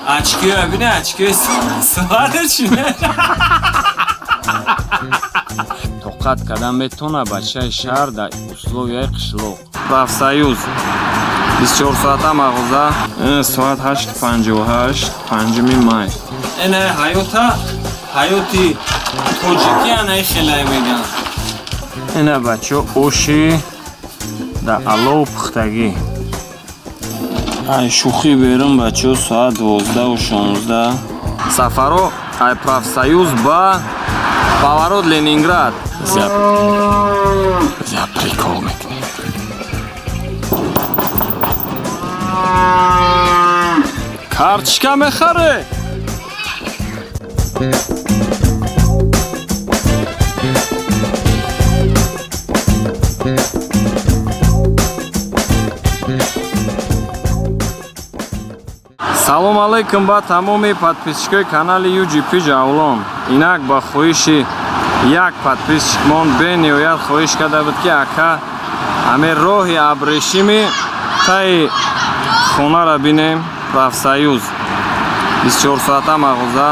Очки бини, очки свадочные. Тоқат кадам метона бачаи шаҳр дар условияи қишлоқ. Профсоюз 24 соата мағоза. Соат 8:58 5 май. Эна ҳаёти тоҷикияна хелай меган. Эна бачо оши да алов пухтагӣ. Ай шухӣ берам бачо соат 12:16. Сафаро ай профсоюз ба поворот Ленинград. Я прикол мекунем. Карточка мехаре. Салом алейкум ба тамоми подписчикои канали UGP Ҷавлон. Инак ба хоҳиши як подписчикмон бениҳоят хоҳиш карда буд ки ака ҳаме роҳи абрешими таи хонара бинем. Профсоюз 24 соата мағоза.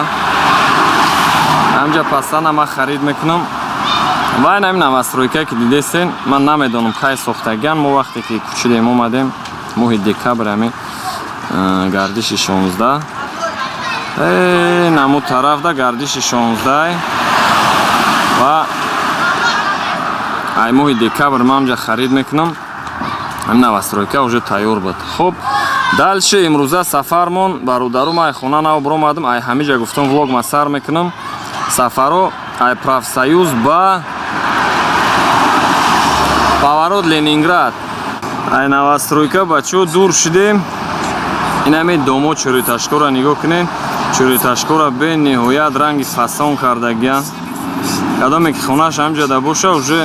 Ҳамҷа пастана ма харид мекунам. Вай намина настройка ки дидесен ман намедонам қай сохтаган. Мо вақте ки кӯчидем омадем моҳи декабр ҳами гардиши 16 намо тараф да гардиши 16 ва ай моҳи декабр манҷа харид мекунам. ҳамин настройка уже тайёр буд. Хуб дальше имрӯза сафармон бародару май хона нав биромадам. Ай ҳамиҷа гуфтам влог ма сар мекунам. Сафаро ай профсоюз ба поворот Ленинград. Ай настройка бачо дур шудем. Инаме домод чӯриташкора нигоҳ кунед. Чӯриташкора бениҳоят ранги фасон кардагиан. Кадоме ки хонааш ҳамҷада боша уже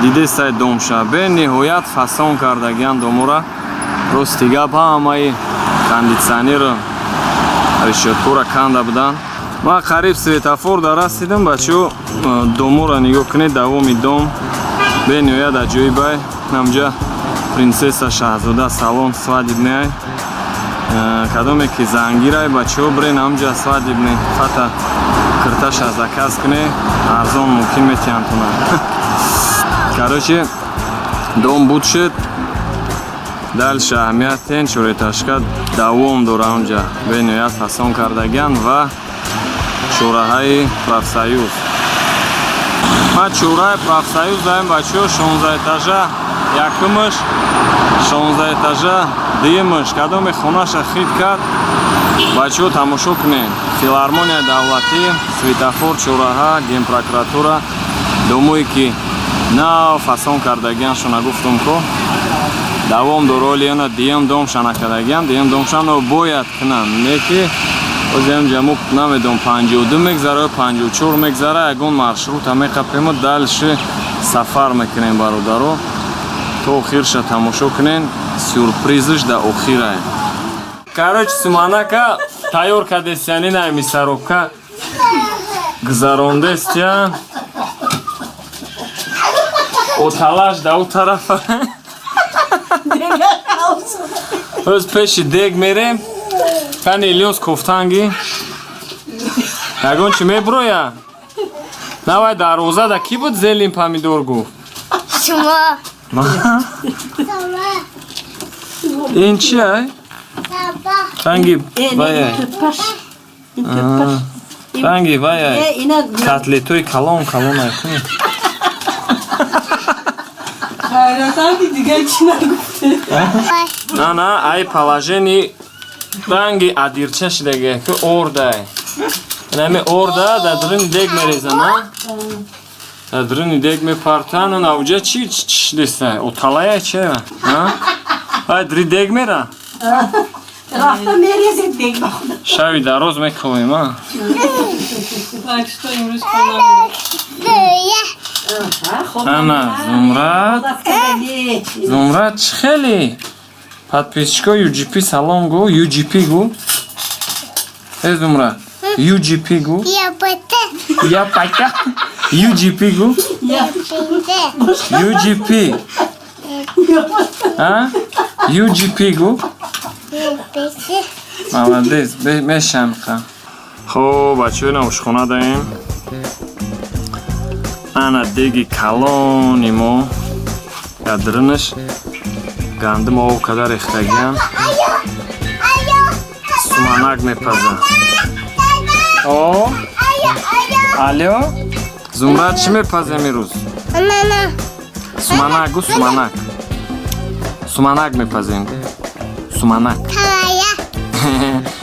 дидесай домша бениҳоят фасон кардагиан домора. Рости гап ҳамаи кондитсионеру решеткора канда будан. Ман қариб светофор да расидам бачо домора нигоҳ кунед. давоми дом бениҳоят аҷоибай. ҳамҷа принсесса шаҳзода салон свадебная. Кадоме ки зангирай бачо брен ҳамҷа свадебне фата кирташа заказ куне арзон мумкин метиянтуна. Короче дом буд шуд. Дальше аҳамиятен чӯреташка давом дора ҳамҷа бениҳоят фасон кардагиан ва чораҳаи профсоюз. ма чораҳаи профсоюз даем бачо 16 этажа якумаш 16 этажа дуюмаш. Кадоме хонаша хит кард бачо тамошо кунед. Филармонияи давлатӣ, светофор, чораҳа, генпрокуратура, домое ки нав фасон кардагианшо нагуфтум ко давом доролиёна дуюм домша накардагиан. дуюм домшано бояд кунам неки озем ҷамо намедон 52 мегзара 54 мегзара ягон маршрута меқапемо. дальше сафар мекунем бародаро. то охирша тамошо кунен. сюрпризиш да охирае. Короче суманака тайёр кардесияни на мисаробка гузарондестя. Оталаш да у тарафа. Оз пеши дег мерем. Кани Ильёс кофтанги. Ягон чи меброя? Навай дарвоза да ки буд зелин помидор гуфт? Шумо. Ин чи ай? Танги ваяй. Танги ваяй. Котлетои калон ай куни. На ай положени ранги адирча шидаге ки ордай. Нами орда да дрини дег мереза на? Да дрини дег мепартану на уҷа чи дестай? Оталая чева? Ай дри дег мера? Рафта мерезет дег ба худа. Шави дароз мехоҳем а? Так што имрӯз хонам. Ана Зумрат. Зумрат чӣ хеле? Подписчикои UGP салом гу, UGP гу. Зумрат. UGP гу. Я пата. UGP гу. UGP. А? UGP гу. молодец, мешамха. Хоб, бачаҳои ошхона даем. Ана деги калони мо ядринаш гандим ов када рехтагиам. Суманак мепаза. О? Алё? Зумрад чӣ мепазе имрӯз? Суманак гу, суманак. Суманак мепазем. Суманак.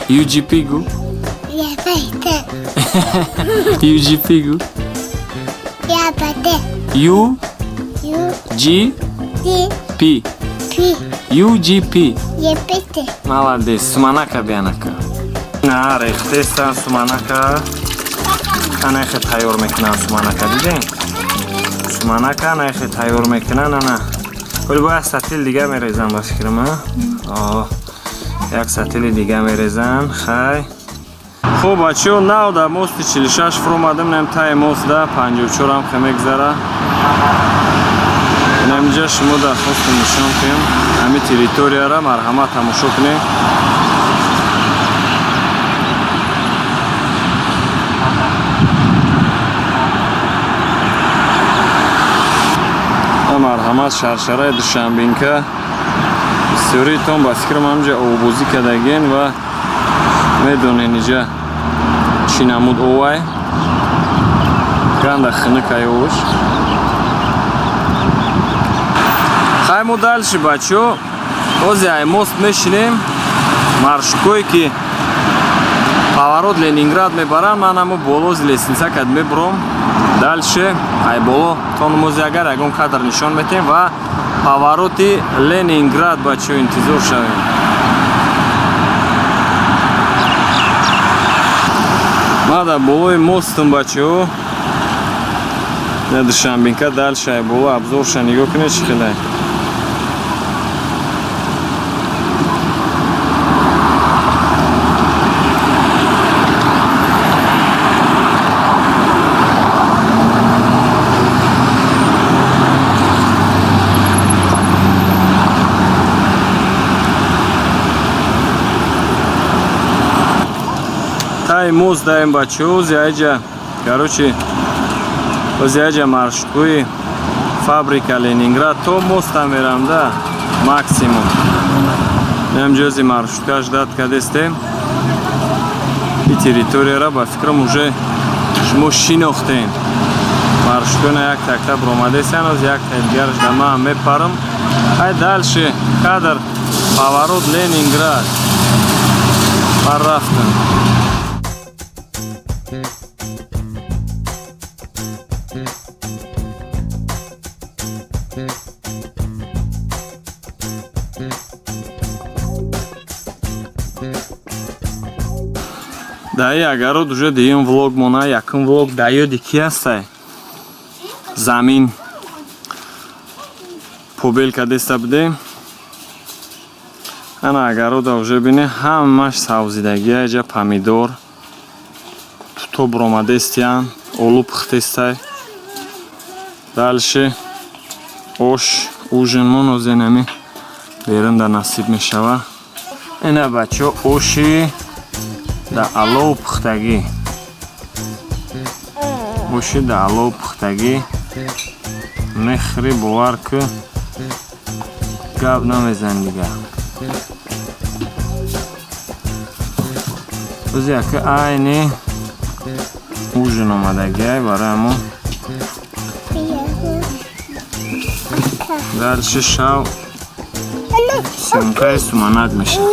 UGP гу. UGP гу. UGP. UGP. Молодец. Суманака бианака. На, рехтеста суманака. Ана яхе тайёр мекунам суманака дидем? Суманака ана яхе тайёр мекунам, ана. Вале бо як сатил дига мерезам ба фикрам, а? Як сатили дига мерезам, хай. Хуб, бачаҳо, нав дар мости 46 фур омадам, нам таи моста 54 ам ха мегзара. Инамҷа шумо дархосту нишон кунем, ҳами территорияро марҳамат тамошо кунем. марҳамат шаршараи душанбинка бисёритон ба фикрам ҳамҷа овбозӣ кардагин ва медонен иҷа чӣ намуд овай ганда хиника ёш. хай мо дальше бачаҳо ози ай мост мешинем маршруткое ки поворот Ленинград мебарам. ман ҳамо болози лестницакад мебурам. дальше ай боло тонмози агар ягон кадр нишон метем ва повороти Ленинград бачаҳо интизор шавем. ма дар болои мостам бачаҳо на душанбинка. дальше ай боло абзорша нигоҳ кунед чӣ хеле. таи мост даем бачаҳо зиаҷа короче зиаҷа маршруткои фабрика Ленинград то мостам мерам да максимум. намҷози маршруткаш дат кадестем. и территорияро ба фикрам уже шумо шинохтем. маршруткона як такта бромадестан оз як тадигарш дама мепарам. ай дальше кадр поворот Ленинград парафтам. даи агарод уже дуюм влог мона якум влог даёди ки ҳастай замин побел кадеста будем. ана агарода уже бине ҳамаш савзидаги аҷа помидор туто бромадестиян олу пухтестай. дальше ош ужин мон озенами беринда насиб мешава. ина бачаҳо оши да алов пухтагӣ. оши да алов пухтагӣ мехӯри бовар ки гап намезан дига. ози яка айни ужин омадагиай барои ҳамо. дальше шав сёмкаи суманак мешавад.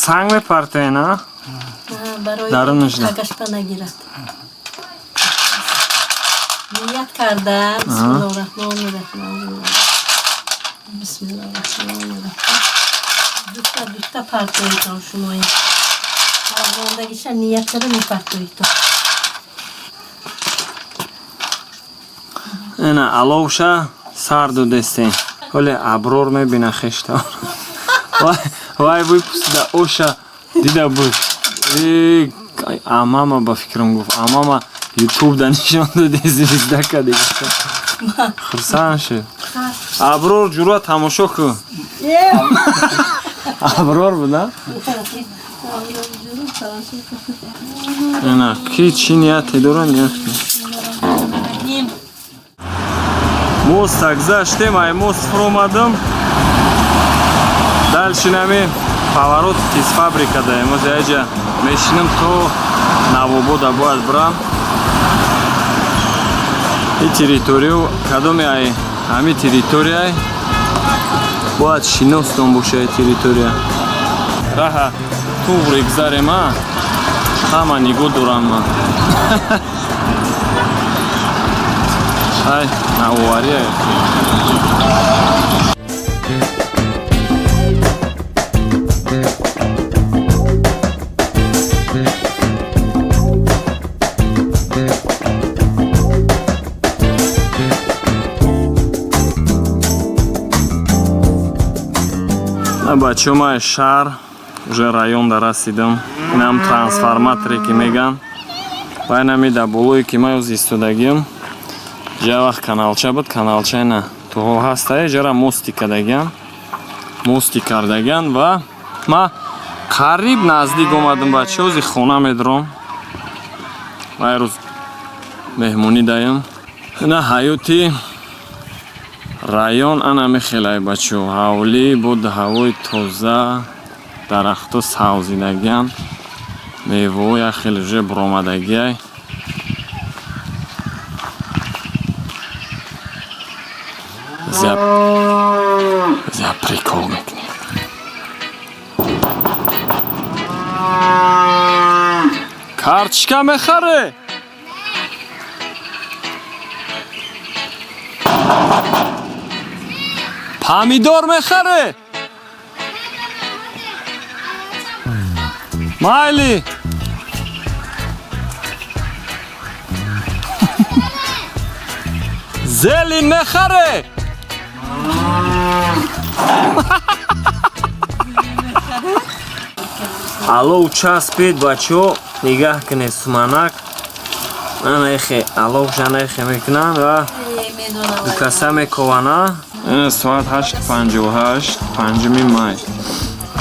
санг мепартоен, а? дарунаш да. Кагашта нагирад. ният кардам. Бисмиллаҳир-роҳмонир-роҳим. Бисмиллаҳир-роҳмонир-роҳим. Душта партоитон шумои. Аввалдагиша ниятларо мепартоитон. ина аловша сарду дестен. ҳоле аброр мебина хешта. вай выпустида оша дида буд. амама ба фикрам гуфт. амама ютуб да нишон доди звездака дига. хурсанд шуд. аброр ҷура тамошо кун. Аброр буда? Ана ки чи нияте дора нияте. Мост так заштем, ай мост фромадам. Дальше нами поворот из фабрика да. Моз яжа мешинам то Навобода бояд брам. И территорию, кадоме ай, ами территория бояд шиностон боша территория. Раха туғри гзарем а, ҳама нигоҳ дорам ман. Ай, наовария. Бачаҳо, ман шаҳр уже район дар расидам. Инам трансформаторе ки меган. Ва инами дар болое ки ман ёз истодагиам. Ҷа вақт каналча буд, каналча на то ҳол ҳастае, ҷара мости кардагиам. Мости кардагиам ва ман қариб наздик омадам бачаҳо, ози хона медорам. Ва рӯз меҳмонӣ даям. Ина ҳаёти район ана мехелай бачаҳо. ҳавлӣ бо ҳавои тоза, дарахту савзидагиам, меваҳои хеле уже буромадагиай. зя прикол мекунем. карточка мехаре? помидор мехаре? майли. зелень мехаре? алов час пед бачаҳо, нигаҳ кунед суманак. ана эхе алов шана эхе мекунанд ва дукаса мекавана. соат 8:58 5 май.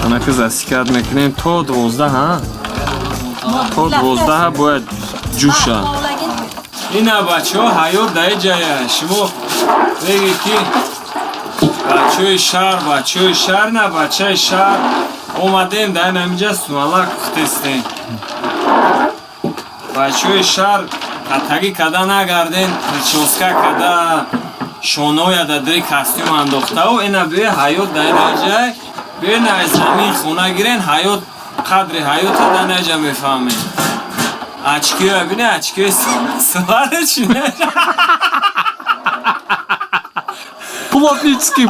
анаки засикат мекунем то 12 ҳа? то 12 бояд ҷуша. ина бачаҳо ҳаёт дар ҷая. шумо мегӣ ки бачаҳои шаҳр на бачаи шаҳр омадем дар инамиҷа сумалак пухтестем. бачаҳои шаҳр қатагӣ када нагарден, прическа када, шоноя дар дри костюм андохтаву ина бе ҳаёт дар инаҷа бе най замин хона гирен ҳаёт қадри ҳаёта дар инаҷа мефаҳмем. очкиё бине очкиё свара чи не? Плотницкий.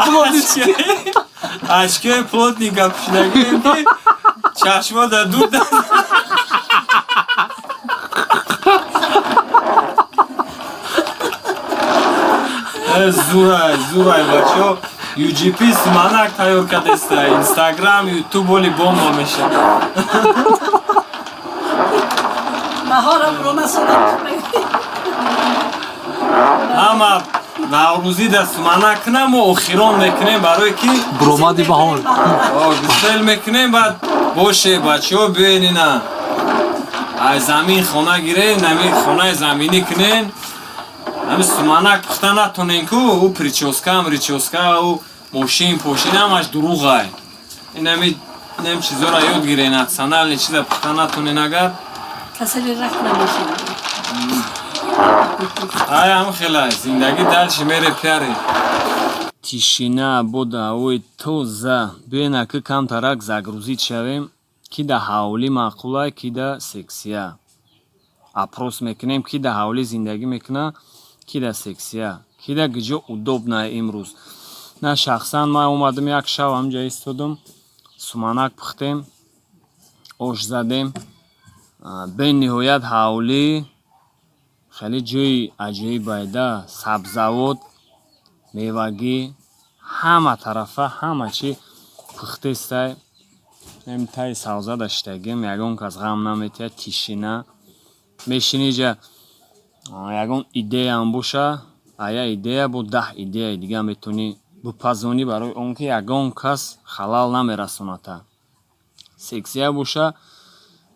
очкиё плотника пӯшидагием ки чашмо дар дур зурай бачаҳо. UGP суманак тайёр кардеста. Instagram, YouTube боли бомба меша. ҳама наврӯзӣ дар суманак кунам ва охирон мекунем барое ки Буромади баҳор. гусел мекунем баъд боше бачаҳо биёен ина аз замин хона гирен, нами хонаи заминӣ кунен. ҳами суманак пухта натонен ку ӯ прическа ӯ мошин пошин ҳамаш дурӯғай. инами чизора ёд гирен, национални чиза пухта натонен агар ай ҳам хелай зиндагӣ дальше мере пиаре. тишина бода ҳавои тоза. биёна ки камтарак загрузид шавем. ки да ҳавлӣ маъқулай, ки да сексия. апрос мекунем ки да ҳавлӣ зиндагӣ мекуна, ки да сексия. ки да гиҷо удобнае имрӯз. на шахсан ман омадам як шав ҳамҷа истодам. суманак пухтем, ош задем. бениҳоят ҳавлӣ хеле ҷои аҷоибайда. сабзавот, мевагӣ, ҳама тарафа ҳама чӣ пухтестай. таи савза даштагим ягон кас ғам наметиҳад. тишина мешиниҷа ягон идеям боша, ая идея бо 10 идеяи дига метавонӣ бипазонӣ барои он ки ягон кас халал намерасонад. Сексия боша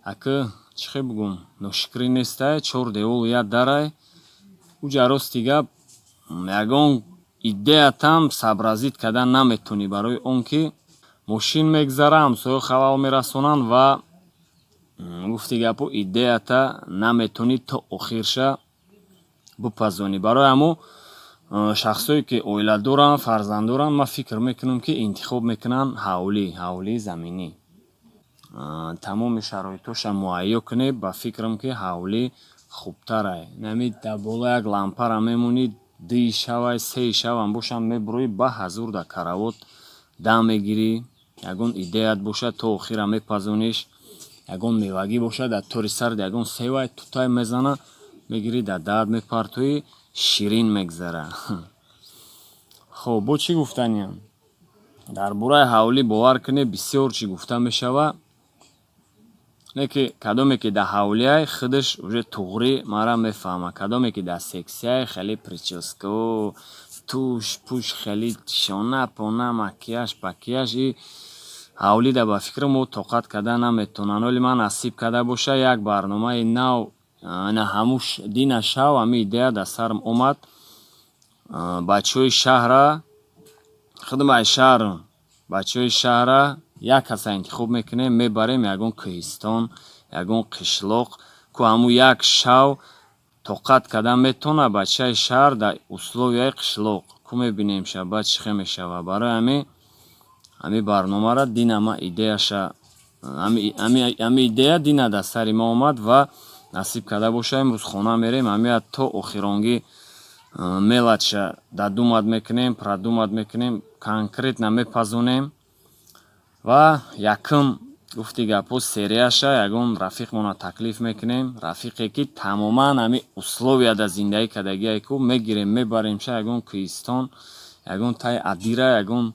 ака чӣ хе бигӯм ношикрӣ нестай 4 девол як дарай уҷа рости гап ягон идеятам сабразид кардан наметонӣ барои он ки мошин мегзара ҳамсоё халал мерасонанд ва гуфти гапо идеята наметонӣ то охирша бипазонӣ. барои ҳамо шахсое ки оила доранд фарзанд доранд ман фикр мекунам ки интихоб мекунанд ҳавлии заминӣ тамоми шароитоша муайё кунед ба фикрам ки ҳавлӣ хубтарай нами дар боло як лампара мемонӣ 2 шавай 3 шавам бошанд мебуроӣ ба ҳазур дар каравот дам мегирӣ ягон идеят бошад то охира мепазониш ягон мевагӣ бошад дар тори сард ягон севай тутай мезана мегирӣ дар дард мепартоӣ ширин мегзара. хоб бо чӣ гуфтаниям дар бораи ҳавлӣ бовар кунед бисёр чӣ гуфта мешава не ки кадоме ки дар ҳавлияй худаш уже туғрӣ мара мефаҳма кадоме ки дар сексияй хеле прическа туш пуш хеле шона пона макияж пакияж и ҳавлӣ да ба фикри мо тоқат карда наметонанд. вале ман насиб карда боша як барномаи нав ҳамуш дина шав ҳами идея дар сарм омад бачаҳои шаҳра худмаи шаҳр бачаҳои шаҳра як каса интихоб мекунем мебарем ягон кӯҳистон ягон қишлоқ ку ҳамун як шав тоқат карда метавонад бачаи шаҳр дар условияи қишлоқ ку мебинем шаба чӣ хел мешава. барои ҳами барномара дина ма идеяша ҳами идея дина дар сари ма омад ва насиб карда боша имрӯз хона мерем ҳамия то охиронги мелача дадумад мекунем продумад мекунем конкретна мепазонем ва якм гуфти гапо серияша ягон рафиқмона таклиф мекунем рафиқе ки тамоман ҳами условия дар зиндаги кардагие ку мегирем мебаремша ягон кӯҳистон ягон тай адира ягон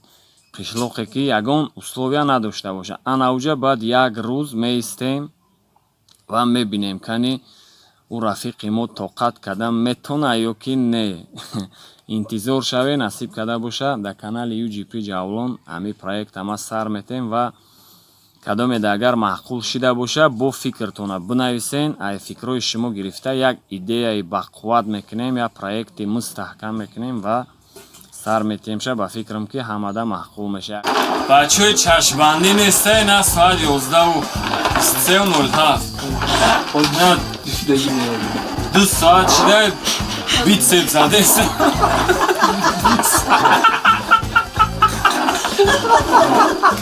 қишлоқе ки ягон условия надошта боша анауҷа баъд як рӯз меистем ва мебинем кани ӯ рафиқи мо тоқат карда метавонад ё ки не интизор шаве насиб карда боша дар канали UGP Ҷавлон ҳами проектама сар метем ва кадомеда агар маъқул шида боша бо фикртона бинависен ай фикрои шумо гирифта як идеяи бақувват мекунем як проекти мустаҳкам мекунем ва сар метемша ба фикрам ки ҳамада маъқул меша. бачаҳои чашмбандӣ нестай на соат 11:07 2 соат шида битсеп задес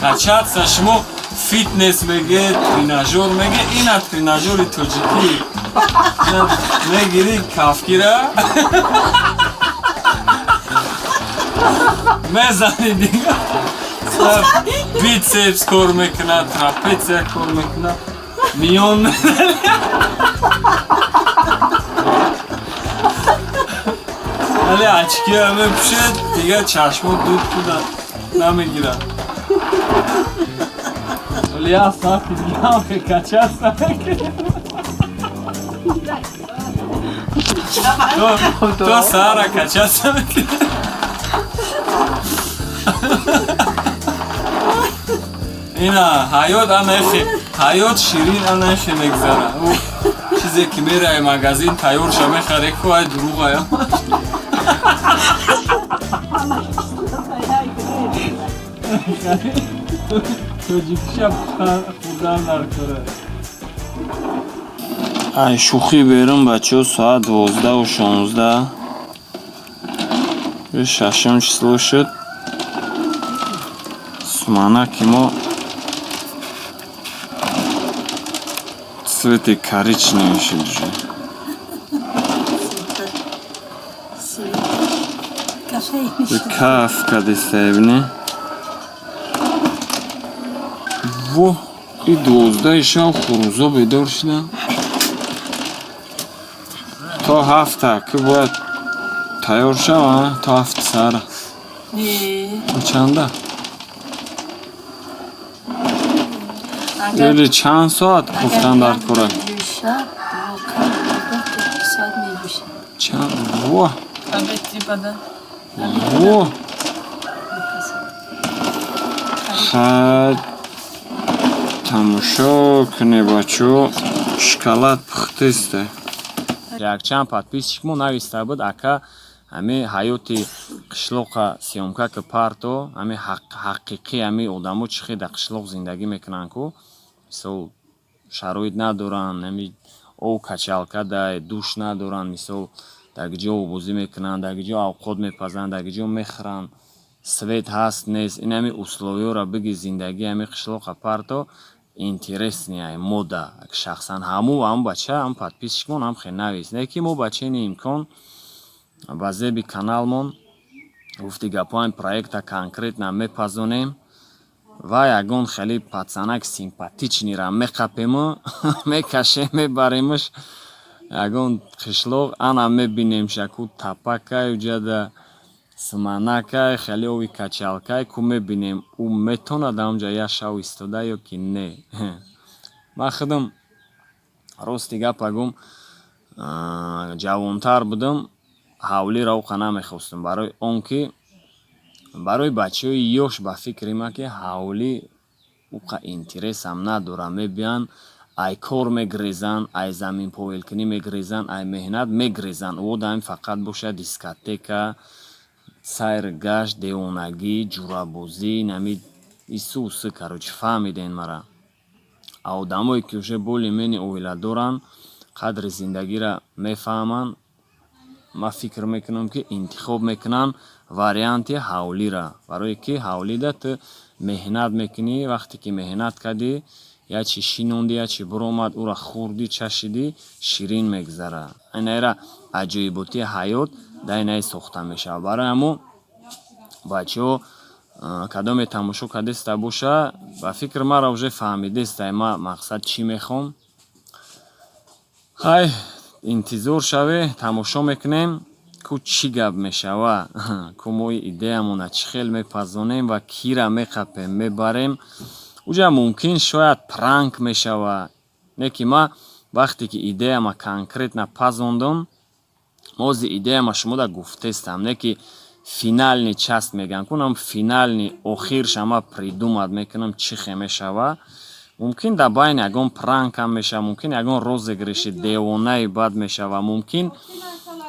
качатса шумо фитнес меге тренажер меге ина тренажери тоҷикӣ мегири кафкира мезани дига битсепс кор мекунад трапеция кор мекунад миён вале очкиа мепӯшед дига чашмо дуд куда намегирад вале як саати дигаам качаста то сара качаста мекунад ина ҳаёт анахе ҳаёт ширин анахе мегзара чизе ки мераи магазин тайёрша мехаре ку ай дуруғая тоҷикиша хурдан наркора ай шухӣ берум бачаҳо соат 12:16 6 число шуд суманаки мо цвети коричневый шуд уже каф кадистаебне во и 12 шав хурӯзо бедор шуда то 7 ки бояд тайёр шава то 7 сара чанда или чанд соат гуфтан дар кора чанд во خد тамошо кунед бачо шоколад пухтасте. Якчанд подписчикмо нависта буд ака ами ҳаёти қишлоқа сёмка ки парто ами ҳақиқӣ ами одамо чӣ хел дар қишлоқ зиндагӣ мекунанд ку мисол шароит надоранд ами об качалка дай душ надоранд мисол дар гиҷо обозӣ мекунанд дар гиҷо авқот мепазанд дар гиҷо мехӯранд свет ҳаст нест ин ами условиёро биги зиндагӣ ами қишлоқа парто интересния мода шахсан ҳаму бача ҳам подписчикмон ҳам хел навис леки мо ба чени имкон ба зеби каналмон гуфти гапоин проекта конкретна мепазонем ва ягон хеле пацанак симпатичнира меқапему мекашем мебаремуш ягон қишлоқ ана мебинем шаку тапакай уҷада суманакай хеле ови качалкай ку мебинем ӯ метонад амҷа я шав истода ё ки не ман худам рости гапа гум ҷавонтар будам ҳавлиро уқа намехостум барои он ки барои бачаҳои ёш ба фикри ма ки ҳавлӣ уқа интересам надора мебиян ай кор мегрезанд ай заминповелкунӣ мегрезанд ай меҳнат мегрезанд водаим фақат боша дискотека сайр гашт девонагӣ ҷурабозӣ нами исусы карочи фаҳмиден мара а одамое ки уже боли мени оила доранд қадри зиндагиро мефаҳманд ма фикр мекунам ки интихоб мекунанд варианти ҳавлира барое ки ҳавлида ту меҳнат мекунӣ вақте ки меҳнат кардӣ я чи шинонди я чи буромад ура хӯрдӣ чашидӣ ширин мегзара инайра аҷоиботи ҳаёт дар инае сохта мешавад барои ҳамо бачаҳо кадоме тамошо кардеста боша ба фикр мара уже фаҳмидеста ма мақсад чӣ мехом ҳай интизор шаве тамошо мекунем ку чӣ гап мешава ку мо идеямона чӣ хел мепазонем ва кира меқапем мебарем уҷа мумкин шояд пранк мешава неки ма вақте ки идеяма конкретна пазондам мози идеяма шумода гуфтестам неки финални част меган кунам финални охирша ма придумад мекунам чӣ хел мешава мумкин дар байни ягон пранкам мешава мумкин ягон розыгриши девонаи бад мешава мумкин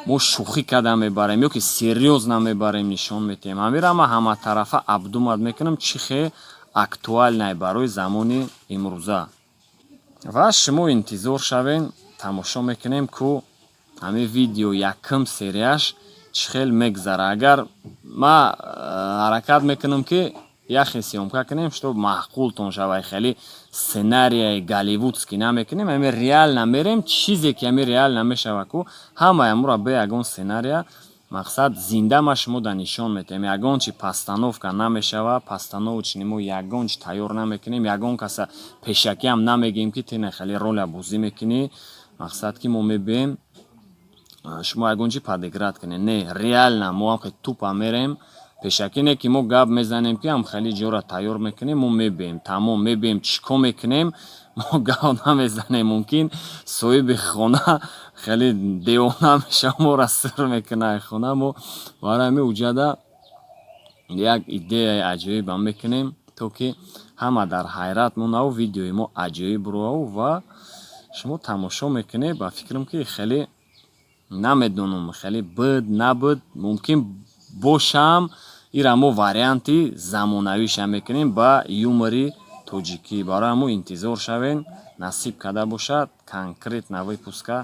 мо шӯхӣ карда мебарем ё ки серьёзна мебарем нишон метем ҳамира ма ҳаматарафа абдумад мекунам чӣ хел актуальнай барои замони имрӯза ва шумо интизор шавен тамошо мекунем ку ҳамин видео якум серияш чӣ хел мегзара агар ма ҳаракат мекунам ки яхе сёмка кунем чтоб маъқултон шавад хеле сценарияи голливудский намекунем ами реально мерем чизе ки ами реально мешава ку ҳамаи амура бе ягон сценария мақсад зиндама шумода нишон метем ягон чи постановка намешава постановочни мо ягон чи тайёр намекунем ягон каса пешакиам намегем ки тина хеле роля бозӣ мекунӣ мақсад ки мо мебем шумо ягон чи падиград кунед не реально мо ҳам хе тупа мерем пешакӣ не ки мо гап мезанем ки ҳам хеле ҷора тайёр мекунем мо мебем тамом мебем чико мекунем мо гап намезанем мумкин соҳиби хона хеле девона меша мора сир мекунад хона мо барои ҳамин уҷада як идеяи аҷоибам мекунем то ки ҳама дар ҳайрат монаву видеои мо аҷоиб роҳу ва шумо тамошо мекунед ба фикрам ки хеле намедонам хеле буд набуд мумкин бошам ира мо варианти замонавиша мекунем ба юмори тоҷикӣ барои ҳамо интизор шавен насиб карда бошад конкретна выпуска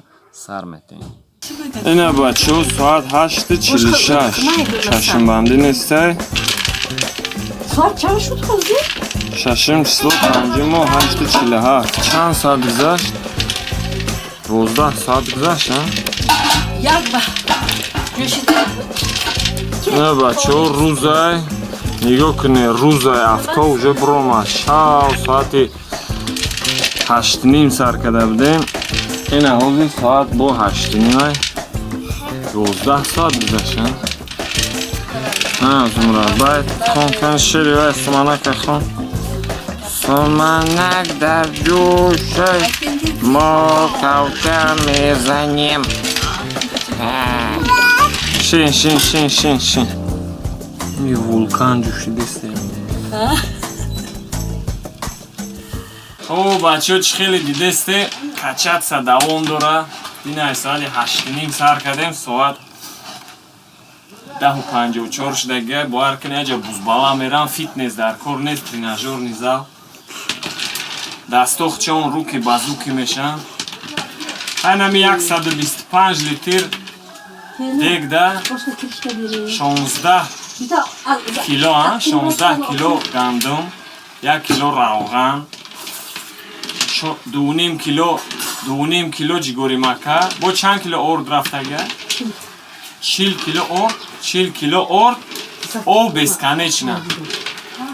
сар метем ина бачаҳо соат 8:46 чашмбандӣ нестай соат чанд шуд ҳозир шашм число 5 моҳ 8:47 чанд соат гузашт 12 соат гузашт як ба ина бачаҳо рӯзай нигоҳ кунед рӯзай авто уже биромад шав соати 8:30 сар карда будем ина ҳозир соат бо 8:30 12 соат гузашт зумрабайт хон кан шери вай суманака хон суманак дар ҷӯшай мо кавчар мезанем шин вулкан ҷӯшидест خب بچه چی خیلی دیدسته کچت سا دوام داره دینا ساعت 8:30 سر کردیم ساعت 10:54 شده باور کنی اجا بوزبالا میرم فیتنس در کار نیست تریناژور نیزا دستوخ چون روکی بازوکی میشن اینمی 125 لیتر دیگ ده 16 کیلو 16 کیلو گندم 1 کیلو روغن 2.5 کیلو جیگوری مکه با چند کیلو ارد رفته گه 40 کیلو ارد او بسکنه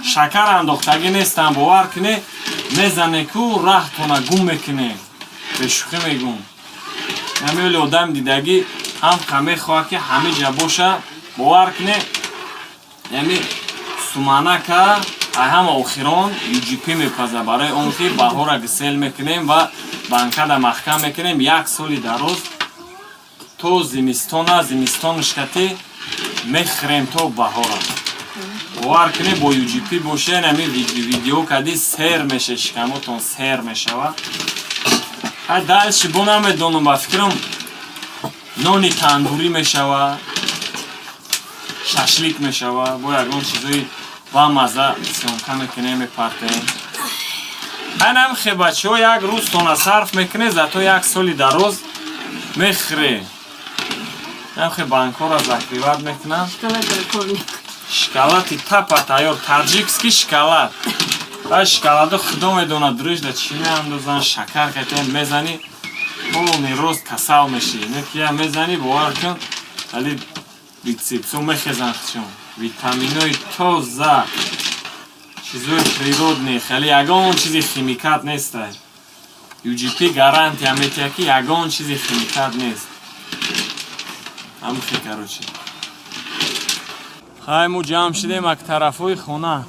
شکر انداختگی نیستن باور کنه میزنه کو راه کنه گم میکنه به شوخی میگم نمیولی آدم دیدگی هم کمی خواه که همه جا باشه باور کنه یعنی سومانه که هم آخران UGP میپزه برای اون که بهار گسل میکنیم و بانکه دا محکم میکنیم 1 سالی دراز تو زمستانش کتی میخریم تو بهار باور کنی با UGP باشه نمی ویدیو کدی سر میشه شکماتون سر میشه و دلش با نمیدونم با فکرم نانی تندوری میشه و ششلیک میشه و با یکون چیزایی با مزه سیونکه میکنه میپرته اینم خیلی بچه ها یک روز تونه صرف میکنه زیتا 1 سالی در روز میخره اینم خیلی بانکو را زکریوت میکنه شکلات تپا تایار تاجیکسکی شکلات شکلات خدا میدونه دروش در چینه اندازن شکر کتیم میزنی اون روز کسل میشی نکیه میزنی باور کن ولی بیتسیپسو میخیزن خچون ویتامینوی تازه چیزوی پریرودنی خیلی یگان چیزی خیمیکات نیست UGP گارانتی همیتیه که یگان چیزی خیمیکات نیست همون خیلی چی خیمو جمع شدیم اک طرفوی خونه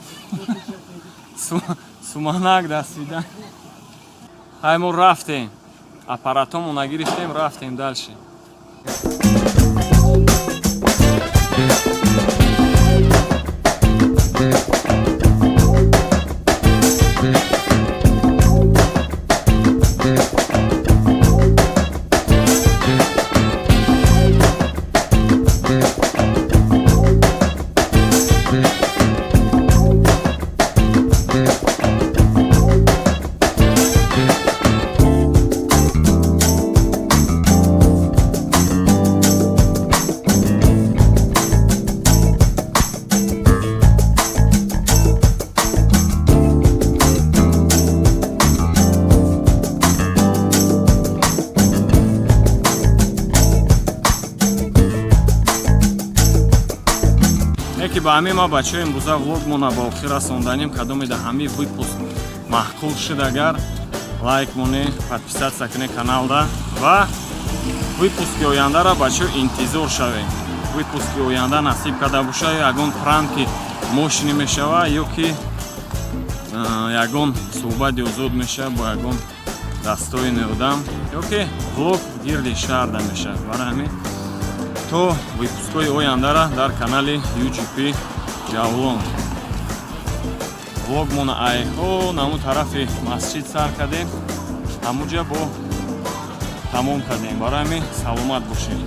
سومانک دستیدن خیمو رفتیم اپاراتمو نگیرفتیم رفتیم دلشی با همه ما بچه های امروزه влог مона با آخر رساندنیم کدام دا همه випуск محقول شد اگر лайк моне подписаться کنه канал да و випуски оянда ра бачаҳо интизор шавем випуски оянда насиб карда боша ягон пранки мошини мешава ё ки ягон суҳбати озод меша бо ягон дастоини одам ё ки влог гирди шаҳр да меша барои ҳамин то випускҳои ояндара дар канали UGP ҷавлон влог мона айҳо намун тарафи масҷид сар кардем ҳамуҷа бо тамом кардем барои ҳамин саломат бошед